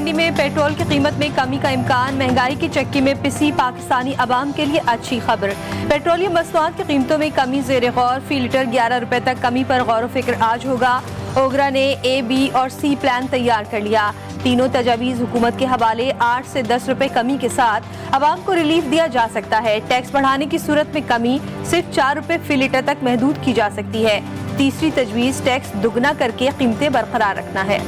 मंडी में पेट्रोल की कीमत में कमी का इम्कान, महंगाई की चक्की में पिसी पाकिस्तानी अवाम के लिए अच्छी खबर। पेट्रोलियम मसनूआत की कीमतों में कमी ज़ेर गौर, फी लीटर 11 रुपए तक कमी पर गौर व फिक्र आज होगा। ओगरा ने A, B और C प्लान तैयार कर लिया। तीनों तजावीज़ हुकूमत के हवाले। 8 से 10 रुपए कमी के साथ अवाम को रिलीफ दिया जा सकता है। टैक्स बढ़ाने की सूरत में कमी सिर्फ 4 रुपए फी लीटर तक महदूद की जा सकती है। तीसरी तजवीज़ टैक्स दुगना करके कीमतें बरकरार रखना है।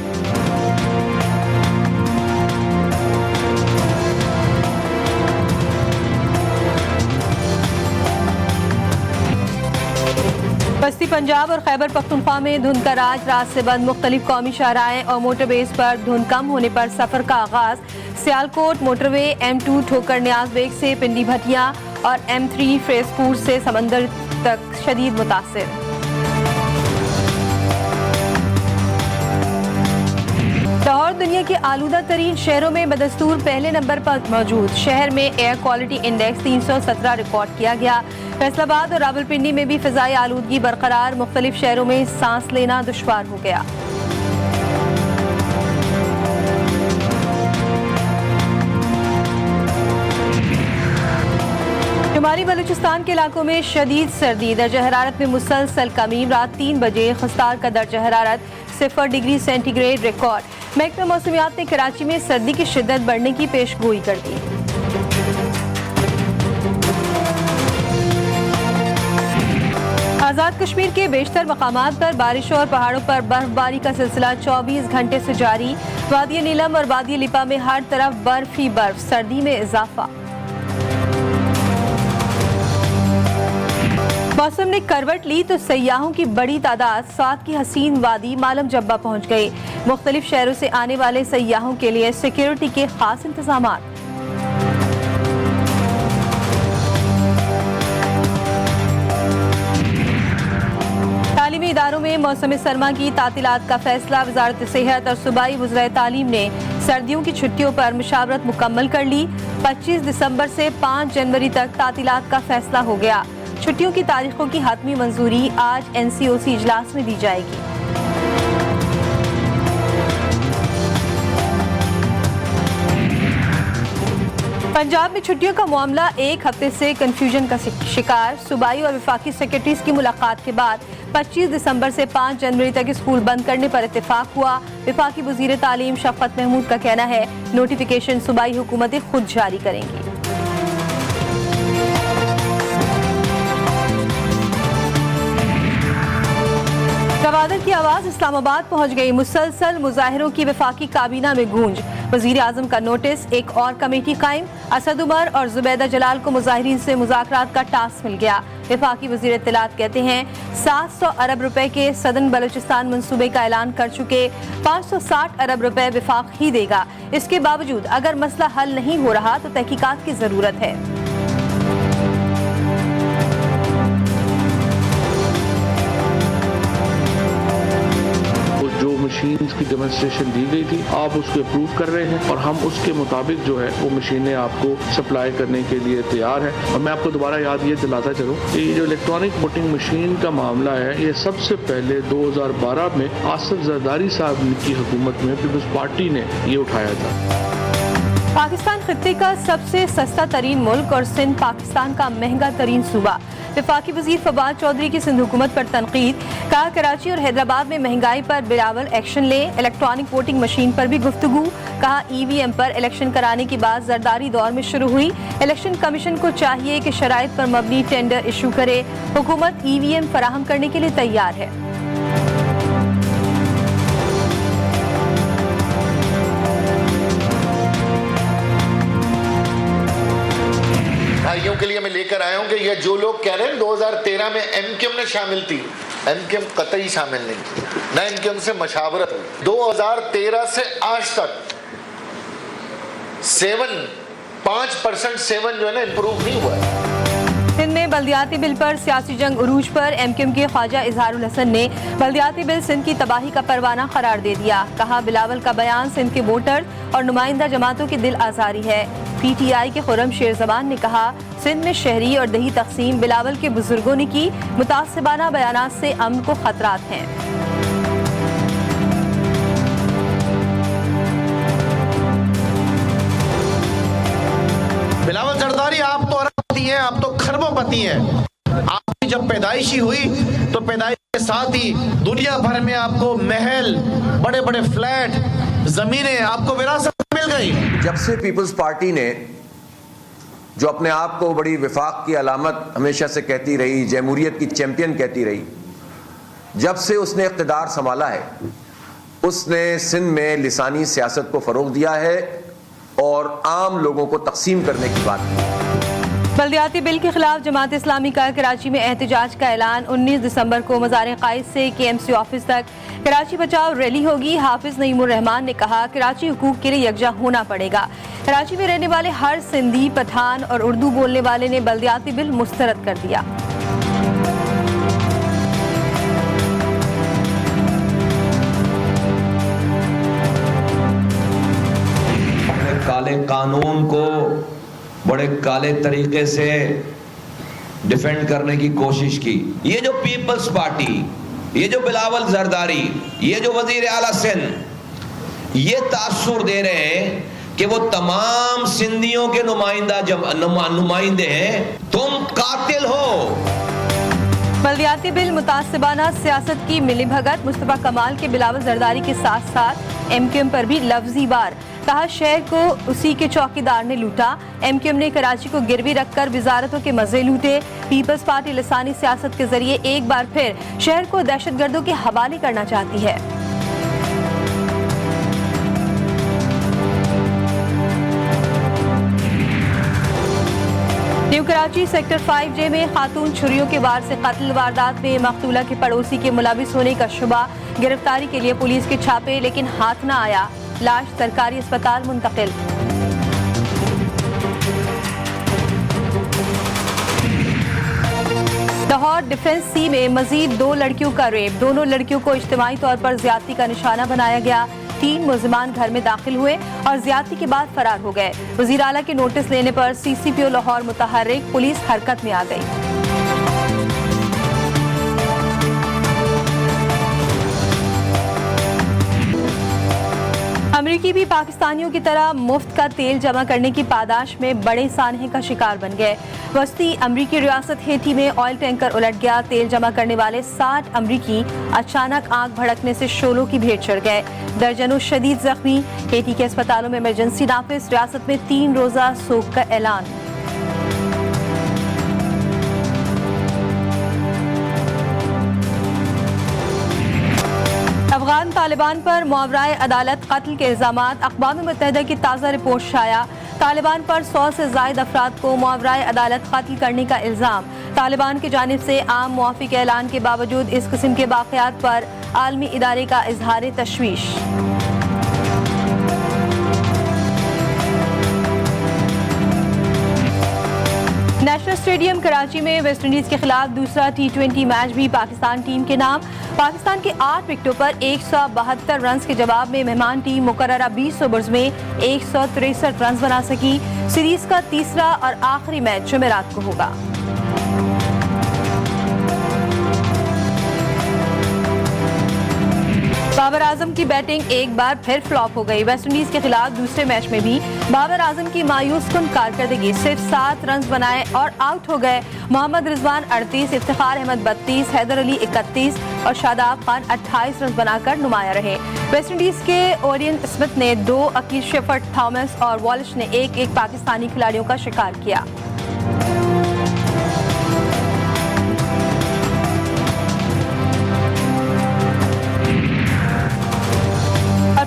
बस्ती पंजाब और खैबर पख्तूनख्वा में धुंध का रात से बंद। मुख्तलिफ कौमी शाहराएं और मोटरवेज पर धुंध कम होने पर सफर का आगाज। सियालकोट मोटरवे M2 ठोकर न्याज बेग से पिंडी भटिया और M3 फिरोजपुर से समंदर तक शदीद मुतासिर। लाहौर दुनिया के आलूदा तरीन शहरों में बदस्तूर पहले नंबर पर मौजूद। शहर में एयर क्वालिटी इंडेक्स 317 रिकॉर्ड किया गया। फैसलाबाद और रावलपिंडी में भी फिजाई आलूदगी बरकरार। मुख्तलिफ शहरों में सांस लेना दुश्वार हो गया। शुमारी बलूचिस्तान के इलाकों में शदीद सर्दी, दर्जा हरारत में मुसलसल कमी। रात 3 बजे खस्तार का दर्जा हरारत 0 डिग्री सेंटीग्रेड रिकॉर्ड। महकमा मौसमियात ने कराची में सर्दी की शिद्दत बढ़ने की पेशगोई कर दी। आज़ाद कश्मीर के बेशतर मकामात पर बारिश और पहाड़ों पर बर्फबारी का सिलसिला 24 घंटे से जारी। वादी नीलम और वादी लिपा में हर तरफ बर्फ ही बर्फ, सर्दी में इजाफा। मौसम ने करवट ली तो सयाहों की बड़ी तादाद साथ की हसीन वादी मालम जब्बा पहुंच गई। मुख्तलिफ शहरों से आने वाले सयाहों के लिए सिक्योरिटी के खास इंतजामात। तालीमी इदारों में मौसम सरमा की तातीलात का फैसला। वजारत सेहत और सूबाई वज़राए तालीम ने सर्दियों की छुट्टियों पर मुशावरत मुकम्मल कर ली। 25 दिसंबर से 5 जनवरी तक तातीलात का फैसला हो गया। छुट्टियों की तारीखों की हातमी मंजूरी आज NCOC इजलास में दी जाएगी। पंजाब में छुट्टियों का मामला एक हफ्ते से कंफ्यूजन का शिकार। सूबाई और वफाकी सेक्रेटरीज की मुलाकात के बाद 25 दिसंबर से 5 जनवरी तक स्कूल बंद करने पर इत्तेफाक हुआ। वफाकी वज़ीर तालीम शफ़क़त महमूद का कहना है नोटिफिकेशन सूबाई हुकूमतें खुद जारी करेंगी। गवादर की आवाज इस्लामाबाद पहुंच गई। मुसलसल मुजाहिरों की वफाकी काबीना में गूंज। वजीर आजम का नोटिस, एक और कमेटी कायम। असद उमर और जुबैदा जलाल को मुजाहिरीन से मुज़ाकरात का टास्क मिल गया। वफाकी वजीर इत्तलात कहते हैं 700 अरब रुपए के सदन बलूचिस्तान मंसूबे का ऐलान कर चुके। 560 अरब रुपए वफाक ही देगा। इसके बावजूद अगर मसला हल नहीं हो रहा तो तहकीकात की जरूरत है। मशीन्स की डेमोन्स्ट्रेशन दी गई थी, आप उसको अप्रूव कर रहे हैं और हम उसके मुताबिक जो है वो मशीनें आपको सप्लाई करने के लिए तैयार है। और मैं आपको दोबारा याद ये दिलाता चलूं कि जो इलेक्ट्रॉनिक वोटिंग मशीन का मामला है ये सबसे पहले 2012 में आसिफ जरदारी साहब की हुकूमत में पीपल्स पार्टी ने ये उठाया था। पाकिस्तान खित्ते का सबसे सस्ता तरीन मुल्क और सिंध पाकिस्तान का महंगा तरीन सूबा। वफाकी वजीर फवाद चौधरी की सिंध हुकूमत पर तनकीद। कहा कराची और हैदराबाद में महंगाई पर बिलावल एक्शन ले। इलेक्ट्रॉनिक वोटिंग मशीन पर भी गुफ्तगू। कहा EVM पर इलेक्शन कराने की बात जरदारी दौर में शुरू हुई। इलेक्शन कमीशन को चाहिए कि शराइत पर मबनी टेंडर इशू करे। हुकूमत EVM फराहम करने के लिए तैयार है। भाइयों के लिए मैं लेकर आया हूं कि ये जो लोग कह रहे हैं 2013 में MQM ने शामिल थी, MQM कतई शामिल नहीं थी, न MQM से मशावरत हुई। 2013 से आज तक 5% जो है ना इम्प्रूव नहीं हुआ है। सिंध में बल्दियाती बिल पर सियासी जंग उरूज पर। MQM के ख्वाजा इजहारुल हसन ने बल्दियाती बिल सिंध की तबाही का परवाना करार दे दिया। कहा बिलावल का बयान सिंध के वोटर और नुमाइंदा जमातों की दिल आजारी है। PTI के खुर्रम शेर जबान ने कहा सिंध में शहरी और दही तकसीम बिलावल के बुजुर्गों ने की। मुतासिबाना बयानात से अमन को खतरात हैं। खरबोपति है। आपकी जब पैदाइशी हुई तो पैदाइश के साथ ही दुनिया भर में आपको महल, बड़े बड़े फ्लैट, जमीनें आपको विरासत मिल गई। जब से पीपल्स पार्टी ने, जो अपने आप को बड़ी विफाक की अलामत हमेशा से कहती रही, जमहूरियत की चैंपियन कहती रही, जब से उसने इख्तिदार संभाला है, उसने सिंध में लिसानी सियासत को फरोग दिया है और आम लोगों को तकसीम करने की बात की। बल्दियाती बिल के खिलाफ जमात इस्लामी का कराची में एहतजाज का ऐलान। 19 दिसंबर को मज़ार क़ाइद से KMC ऑफिस तक कराची बचाओ रैली होगी। हाफिज नईमुर रहमान ने कहा, कराची हुकूक के लिए यकजा होना पड़ेगा। कराची में रहने वाले हर सिंधी, पठान और उर्दू बोलने वाले ने बल्दियाती बिल मुस्तरद कर दिया। काले कानून को बड़े काले तरीके से डिफेंड करने की कोशिश की। ये जो पीपल्स पार्टी, ये जो बिलावल जरदारी, ये जो वजीर आला सिंध, ये तासुर दे रहे हैं कि वो तमाम सिंधियों के नुमाइंदे हैं। तुम कातिल हो। बल्दियाती बिल मुतासिबाना सियासत की मिलीभगत। मुस्तफा कमाल के बिलावल जरदारी के साथ साथ MQM पर भी लफ्जी वार। कहा, शहर को उसी के चौकीदार ने लूटा। MQM ने कराची को गिरवी रखकर वजारतों के मजे लूटे। पीपल्स पार्टी लिसानी सियासत के जरिए एक बार फिर शहर को दहशतगर्दों के हवाले करना चाहती है। न्यू कराची सेक्टर 5J में खातून छुरियों के वार से कत्ल। वारदात में मकतूला के पड़ोसी के मुलविस होने का शुबा। गिरफ्तारी के लिए पुलिस के छापे, लेकिन हाथ न आया। लाश सरकारी अस्पताल मुंतकिल। लाहौर डिफेंस सी में मजीद 2 लड़कियों का रेप। दोनों लड़कियों को इज्तिमाई तौर पर ज्यादती का निशाना बनाया गया। 3 मुलजिमान घर में दाखिल हुए और ज्यादती के बाद फरार हो गए। वजीर आला के नोटिस लेने पर CCPO लाहौर मुतहर्रिक। पुलिस हरकत में आ गई। अमरीकी भी पाकिस्तानियों की तरह मुफ्त का तेल जमा करने की पादाश में बड़े सानहे का शिकार बन गए। वस्ती अमरीकी रियासत हेटी में ऑयल टैंकर उलट गया। तेल जमा करने वाले 60 अमरीकी अचानक आग भड़कने से शोलों की भेंट चढ़ गए। दर्जनों शदीद जख्मी। हेटी के अस्पतालों में इमरजेंसी नाफिज। रियासत में 3 रोजा सोग का ऐलान। अफगान तालिबान पर मुआवराए अदालत कत्ल के इल्जामात। अक़वाम मुत्तहिदा की ताज़ा रिपोर्ट शाया। तालिबान पर 100 से ज़ायद अफराद को मुआवराए अदालत कत्ल करने का इल्ज़ाम। तालिबान की जानिब से आम मुआफ़ी के ऐलान के बावजूद इस किस्म के वाक़यात पर आलमी इदारे का इजहार तशवीश। नेशनल स्टेडियम कराची में वेस्ट इंडीज के खिलाफ दूसरा T20 मैच भी पाकिस्तान टीम के नाम। पाकिस्तान के 8 विकेटों पर 172 रन के जवाब में मेहमान टीम मुकर्ररा 20 ओवर्स में 163 रन बना सकी। सीरीज का तीसरा और आखिरी मैच जुमेरात को होगा। बाबर आजम की बैटिंग एक बार फिर फ्लॉप हो गई। वेस्टइंडीज के खिलाफ दूसरे मैच में भी बाबर आजम की मायूस कुन कारकर्दगी। सिर्फ 7 रन बनाए और आउट हो गए। मोहम्मद रिजवान 38, इफ्तिखार अहमद 32, हैदर अली 31 और शादाब खान 28 रन बनाकर नुमाया रहे। वेस्टइंडीज के ओरियन स्मिथ ने 2, अकील शेफर्ड, थॉमस और वॉलिश ने 1-1 पाकिस्तानी खिलाड़ियों का शिकार किया।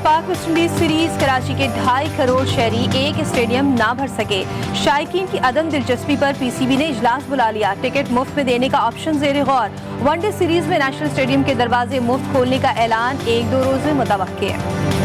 पाक वेस्ट इंडीज सीरीज कराची के 2.5 करोड़ शहरी एक स्टेडियम ना भर सके। शायकीन की अदम दिलचस्पी पर PCB ने इजलास बुला लिया। टिकट मुफ्त में देने का ऑप्शन ज़ेरे गौर। वनडे सीरीज में नेशनल स्टेडियम के दरवाजे मुफ्त खोलने का ऐलान 1-2 रोज में मुतवक्किल है।